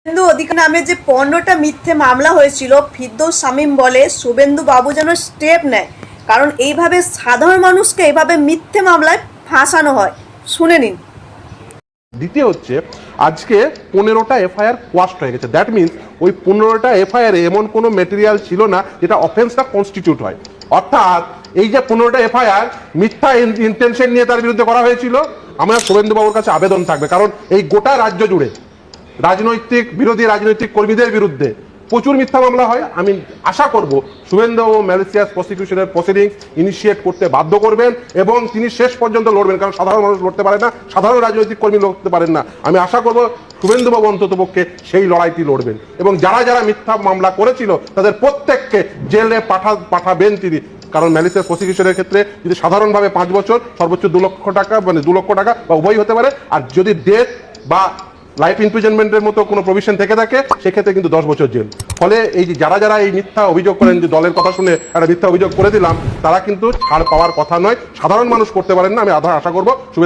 শুভেন্দু অধিকারী নামে যে 15টা মিথ্যে মামলা হয়েছিল, ফিরদৌস শামীম বলে শুভেন্দু বাবু যেন স্টেপ নেয়, কারণ এইভাবে সাধারণ মানুষকে এইভাবে মিথ্যে মামলায় ফাঁসানো হয়। শুনে নিন। দ্বিতীয় হচ্ছে, আজকে 15টা এফআইআর কোয়াস্ট হয়ে গেছে। দ্যাট মিনস ওই 15টা এফআইআর এমন কোনো মেটেরিয়াল ছিল না যেটা অফেন্সটা কনস্টিটিউট হয়। অর্থাৎ এই যে 15টা এফআইআর মিথ্যা ইন্টেনশন নিয়ে তার বিরুদ্ধে করা হয়েছিল, আমার শুভেন্দু বাবুর কাছে আবেদন থাকবে, কারণ এই গোটা রাজ্য জুড়ে বিরোধী রাজনৈতিক কর্মীদের বিরুদ্ধে প্রচুর মিথ্যা মামলা হয়। আমি আশা করব শুভেন্দু ও ম্যালিসিয়াস প্রসিকিউশনের প্রসিডিংস ইনিশিয়েট করতে বাধ্য করবেন এবং তিনি শেষ পর্যন্ত লড়বেন, কারণ সাধারণ মানুষ লড়তে পারে না, সাধারণ রাজনৈতিক কর্মী লড়তে পারেন না। আমি আশা করব শুভেন্দু বাবু অন্তত পক্ষে সেই লড়াইটি লড়বেন এবং যারা যারা মিথ্যা মামলা করেছিল তাদের প্রত্যেককে জেলে পাঠাবেন তিনি। কারণ ম্যালিসিয়াস প্রসিকিউশনের ক্ষেত্রে যদি সাধারণভাবে 5 বছর, সর্বোচ্চ 2 লক্ষ টাকা, মানে 2 লক্ষ টাকা বা উভয় হতে পারে, আর যদি ডেথ বা লাইফ ইমপ্রিজনমেন্টের মতো কোনো প্রভিশন থেকে থাকে সেক্ষেত্রে কিন্তু 10 বছর জেল। ফলে এই যে যারা যারা এই মিথ্যা অভিযোগ করেন, যে দলের কথা শুনে একটা মিথ্যা অভিযোগ করে দিলাম, তারা কিন্তু ছাড় পাওয়ার কথা নয়, সাধারণ মানুষ করতে পারেন না। আমি আশা করবো শুভেন্দু